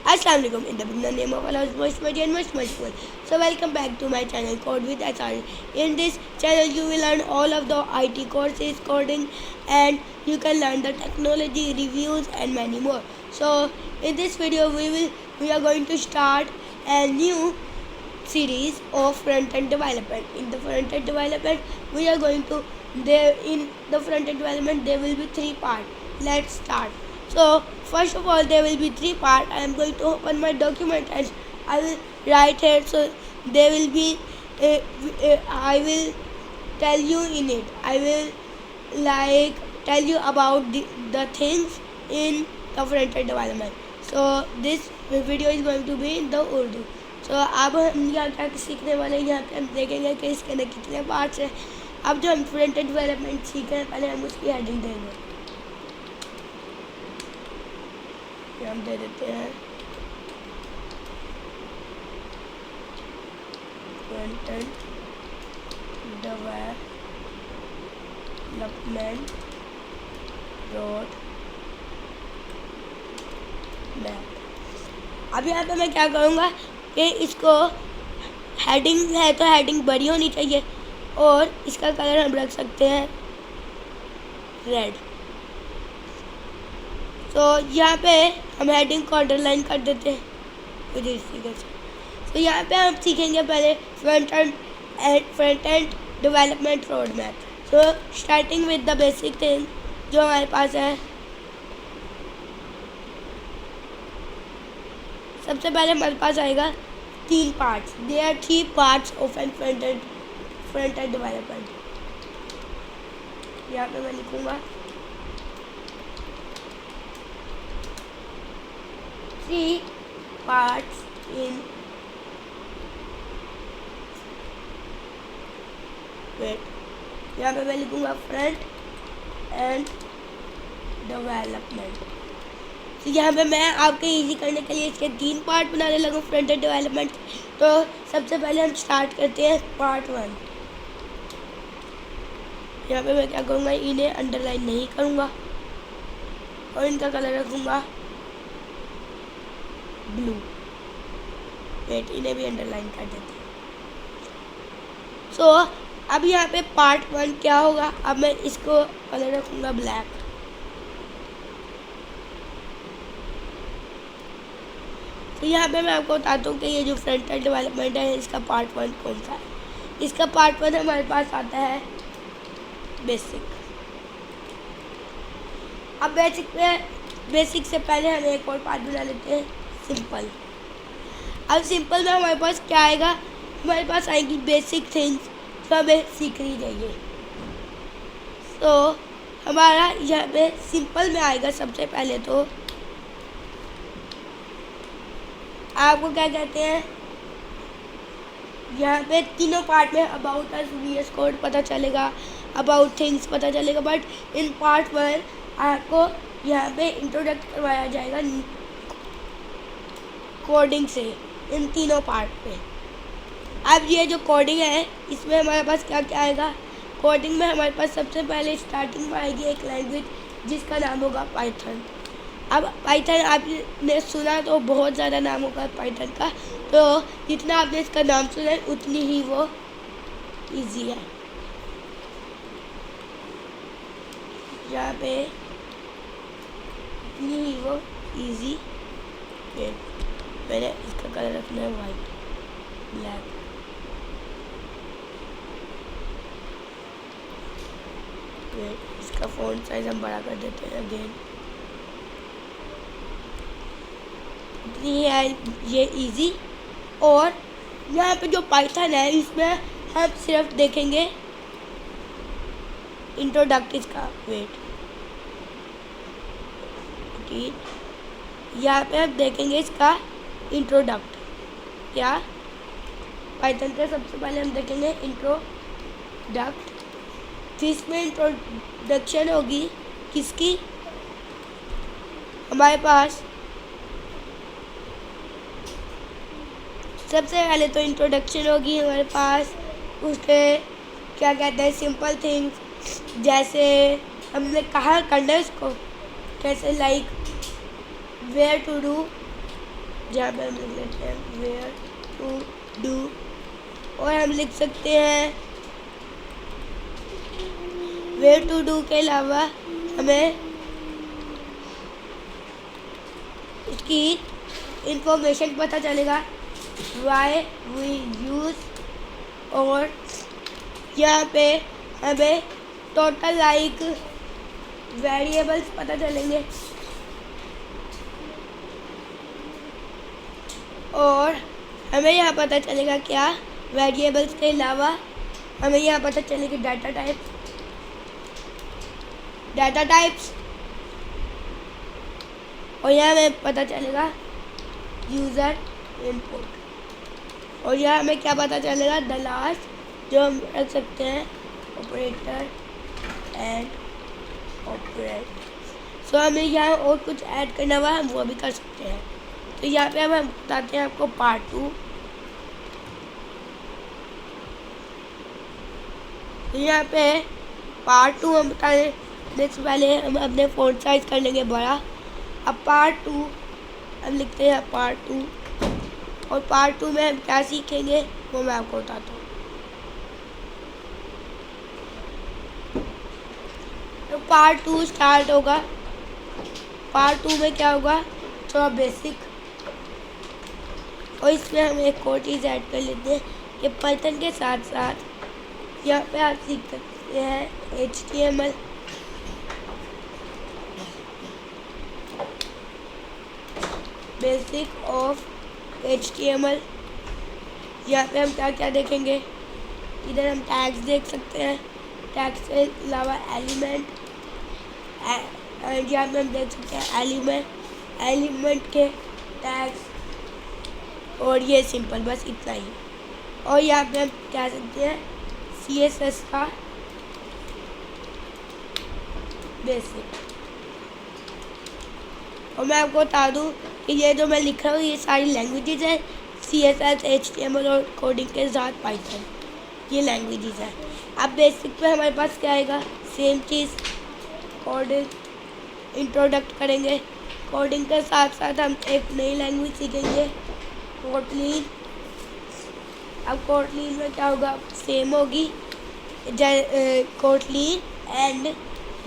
Assalamualaikum. In the name of Allah, most mighty and most merciful. So welcome back to my channel Code with SR. In this channel you will learn all of the IT courses, coding, and you can learn the technology reviews and many more. So in this video we are going to start a new series of front-end development. In the front-end development we are going to there will be 3 parts. Let's start. So first of all there will be 3 parts. I am going to open my document and I will write here. So there will be I will tell you in it. I will tell you about the things in the front-end development. So this video is going to be in the Urdu. तो अब हम यहाँ क्या सीखने वाले हैं, यहाँ पे हम देखेंगे कि इसके अंदर कितने पार्ट्स हैं. अब जो हम फ्रंट एंड डेवलपमेंट सीख रहे हैं पहले हम उसकी हेडिंग देंगे. हम दे देते हैं front end development road map. अब यहाँ पे मैं क्या करूँगा कि इसको हेडिंग है तो हेडिंग बड़ी होनी चाहिए और इसका कलर हम रख सकते हैं रेड. तो यहाँ पे हम हेडिंग को अंडरलाइन कर देते हैं कुछ इस तरीके से. तो यहाँ पे हम सीखेंगे पहले front end development road map. So starting with the basic thing जो हमारे पास है. सबसे पहले हमारे पास आएगा 3 parts. There are 3 parts of an front end development. यहाँ पे मैं लिखूँगा 3 पार्ट्स इन यहाँ पे मैं लिखूँगा फ्रंट एंड डेवलपमेंट. तो यहाँ पे मैं आपके इजी करने के लिए इसके 3 पार्ट बनाने लगा फ्रंट एंड डेवलपमेंट. तो सबसे पहले हम स्टार्ट करते हैं पार्ट 1. यहाँ पे मैं क्या करूँगा, इन्हें अंडरलाइन नहीं करूँगा और इनका कलर रखूँगा ब्लू. इन्हें भी अंडरलाइन कर देते हैं. सो अब यहाँ पे पार्ट 1 क्या होगा, अब मैं इसको कलर रखूँगा ब्लैक. तो यहाँ पे मैं आपको बताता हूँ कि ये जो फ्रंट एंड डेवलपमेंट है इसका पार्ट 1 कौन सा है. इसका पार्ट 1 हमारे पास आता है बेसिक. अब बेसिक से पहले हम एक और पार्ट बना लेते हैं सिंपल. अब सिंपल में हमारे पास क्या आएगा, हमारे पास आएगी बेसिक थिंग्स जो हमें सीखनी चाहिए. तो हमारा यहाँ पे सिंपल में आएगा सबसे पहले तो आपको क्या कहते हैं, यहाँ पे तीनों पार्ट में अबाउट अस VS कोड पता चलेगा, अबाउट थिंग्स पता चलेगा. बट इन पार्ट 1 आपको यहाँ पे इंट्रोडक्ट करवाया जाएगा कोडिंग से इन तीनों पार्ट पे. अब ये जो कोडिंग है इसमें हमारे पास क्या क्या आएगा. कोडिंग में हमारे पास सबसे पहले स्टार्टिंग में आएगी एक लैंग्वेज जिसका नाम होगा पाइथन. अब पाइथन आपने सुना तो बहुत ज़्यादा नाम होगा पाइथन का, तो जितना आपने इसका नाम सुना है उतनी ही वो इजी है. यहाँ पे उतनी ही वो इजी है. मैंने इसका कलर रखना है वाइट ब्लैक. इसका फ़ॉन्ट साइज हम बड़ा कर देते हैं अगेन. इतनी है ये इजी. और यहाँ पे जो पाइथन है इसमें हम सिर्फ देखेंगे इंट्रोडक्ट का यहाँ पे हम देखेंगे इसका इंट्रोडक्ट. क्या पाइथन का सबसे पहले हम देखेंगे इंट्रोडक्ट. जिसमें इंट्रोडक्शन होगी किसकी, हमारे पास सबसे पहले तो इंट्रोडक्शन होगी हमारे पास. उसके क्या कहते हैं सिंपल थिंग्स, जैसे हमने कहाँ करना है उसको, कैसे लाइक वेयर टू डू जहाँ पे हम लिख लेते हैं वेयर टू डू, और हम लिख सकते हैं वेयर टू डू के अलावा हमें इसकी इंफॉर्मेशन पता चलेगा, वाई वी यूज़, और यहाँ पे हमें टोटल लाइक वेरिएबल्स पता चलेंगे, और हमें यहाँ पता चलेगा क्या वेरिएबल्स के अलावा हमें यहाँ पता चलेगा डाटा टाइप्स, और यहाँ हमें पता चलेगा यूज़र इनपुट, और यहाँ हमें क्या पता चलेगा द लास्ट, जो हम रख सकते हैं ऑपरेटर एंड ऑपरेट। सो हमें यहाँ और कुछ ऐड करना हुआ हम वो भी कर सकते हैं। तो यहाँ पे हम बताते हैं आपको पार्ट 2। तो यहाँ पे पार्ट 2 हम बताने से पहले हम अपने फ़ॉन्ट साइज कर लेंगे बड़ा। अब पार्ट 2 हम लिखते हैं पार्ट 2, और पार्ट 2 में हम क्या सीखेंगे वो मैं आपको बताता हूँ। तो पार्ट 2 स्टार्ट होगा। पार्ट 2 में क्या होगा, थोड़ा बेसिक, और इसमें हम एक और चीज़ ऐड कर लेते हैं कि पाइथन के साथ साथ यहाँ पे आप सीख सकते हैं HTML, बेसिक ऑफ HTML। यहाँ पे हम क्या क्या देखेंगे, इधर हम टैग्स देख सकते हैं, टैग्स के अलावा एलिमेंट, यहाँ पे हम देख सकते हैं एलिमेंट के टैग्स, और ये सिंपल बस इतना ही। और यहाँ पे हम कह सकते हैं CSS का बेसिक। और मैं आपको बता दूँ कि ये जो मैं लिख रहा हूँ ये सारी लैंग्वेजेस है, CSS, HTML और कोडिंग के साथ पाइथन, ये लैंग्वेजेस है। अब बेसिक पे हमारे पास क्या आएगा, सेम चीज़ कोडिंग इंट्रोडक्ट करेंगे। कोडिंग के साथ साथ हम एक नई लैंग्वेज सीखेंगे, कोटलिन। अब कोटलिन में क्या होगा, सेम होगी कोटलिन, एंड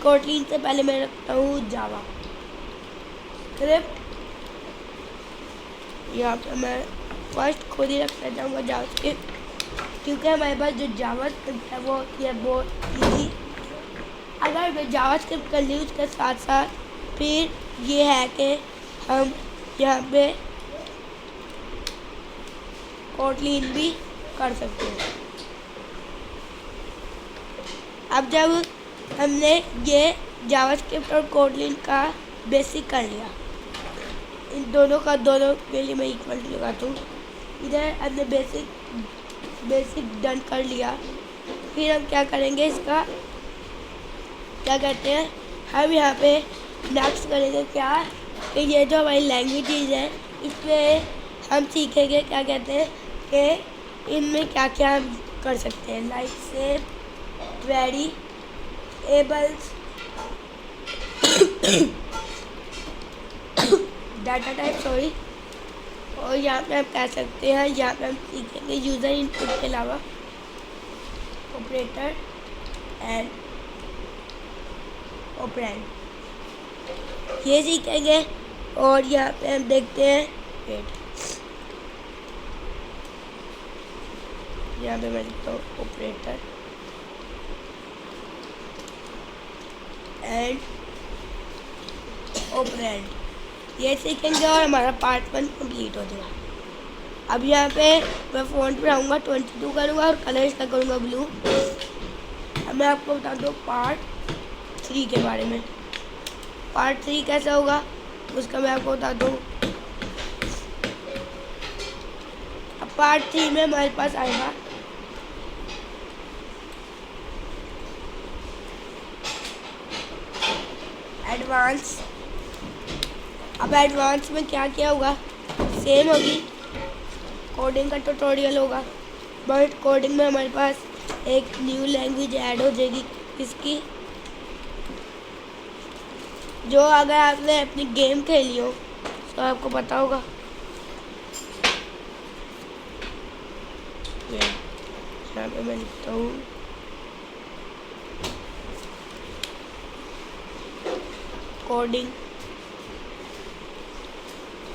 कोटलिन से पहले मैं रखता हूँ जावा स्क्रिप्ट। यहाँ पे मैं फर्स्ट खुद ही रखना चाहूँगा जावा स्क्रिप्ट, क्योंकि हमारे पास जो जावा स्क्रिप्ट है वो ये बहुत ईजी। अगर मैं जावा स्क्रिप्ट कर ली उसके साथ साथ फिर ये है कि हम यहाँ पे कोटलिन भी कर सकते हैं। अब जब हमने ये जावास्क्रिप्ट और कोटलिन का बेसिक कर लिया, इन दोनों के लिए मैं इक्वल टू लगाता हूँ, इधर हमने बेसिक डन कर लिया। फिर हम क्या करेंगे, इसका क्या कहते हैं, हम यहाँ पे नेक्स्ट करेंगे क्या कि ये जो हमारी लैंग्वेजेज है इसमें हम सीखेंगे क्या कहते हैं कि इनमें क्या क्या हम कर सकते हैं, like save variables, data type sorry. और यहाँ पे हम कह सकते हैं, यहाँ पे हम सीखेंगे यूज़र इनपुट के अलावा ऑपरेटर एंड ऑपरेंड, ये सीखेंगे। और यहाँ पे हम देखते हैं यहाँ पे मैं लिखता हूँ ऑपरेटर एंड ऑपरेंड, ये सीखेंगे और हमारा पार्ट 1 कंप्लीट हो जाएगा। अब यहाँ पे मैं फ़ॉन्ट पे आऊँगा 22 करूँगा और कलर इसका करूँगा ब्लू। अब मैं आपको बता दूँ पार्ट 3 के बारे में। पार्ट 3 कैसा होगा उसका मैं आपको बता दूँ। अब पार्ट 3 में हमारे पास आएगा एडवांस। अब एडवांस में क्या क्या होगा, सेम होगी, कोडिंग का ट्यूटोरियल होगा, बट कोडिंग में हमारे पास एक न्यू लैंग्वेज ऐड हो जाएगी इसकी, जो अगर आपने अपनी गेम खेली हो तो आपको पता होगा। यहाँ पे मैं लिखता हूँ कोडिंग।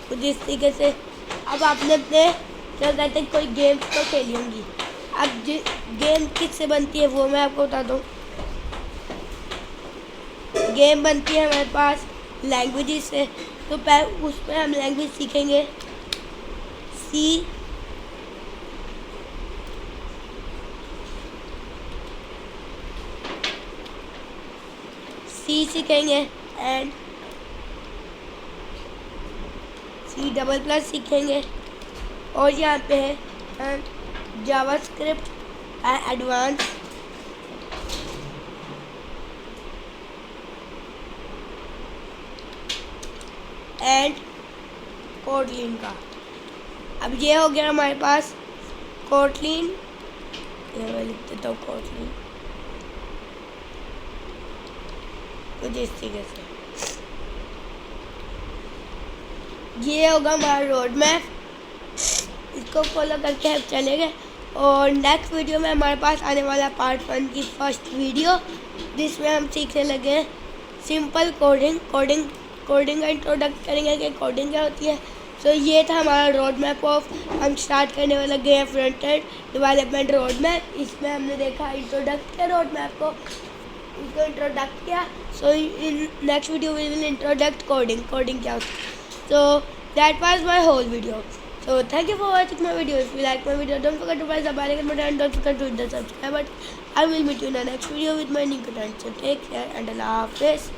कुछ इस तरीके से। अब आपने अपने क्या कहते हैं कोई गेम्स तो खेली होंगी। अब गेम किससे बनती है वो मैं आपको बता दूँ। गेम बनती है हमारे पास लैंग्वेजेस से। तो पहले उसमें हम लैंग्वेज सीखेंगे सी सीखेंगे एंड C++ सीखेंगे। और यहाँ पे है जावास्क्रिप्ट एडवांस एंड कोटलिन का। अब ये हो गया हमारे पास कोटलिन। ये मैं लिख देता हूँ कोटलिन कुछ इस तरीके से। ये होगा हमारा रोड मैप। इसको फॉलो करके हम चलेंगे। और नेक्स्ट वीडियो में हमारे पास आने वाला पार्ट 1 की फर्स्ट वीडियो, जिसमें हम सीखने लगे सिंपल कोडिंग का इंट्रोडक्ट करेंगे कि कोडिंग क्या होती है। सो ये था हमारा रोड मैप ऑफ। हम स्टार्ट करने वाला गए front end development road map. इसमें हमने देखा इंट्रोडक्ट किया रोड मैप को, इसको इंट्रोडक्ट किया। So in next video we will introduce coding क्या होती है। So that was my whole video. So thank you for watching my video. If you like my video, don't forget to press the bell icon button and don't forget to hit the subscribe button. I will meet you in the next video with my new content. So take care and Allah Hafiz.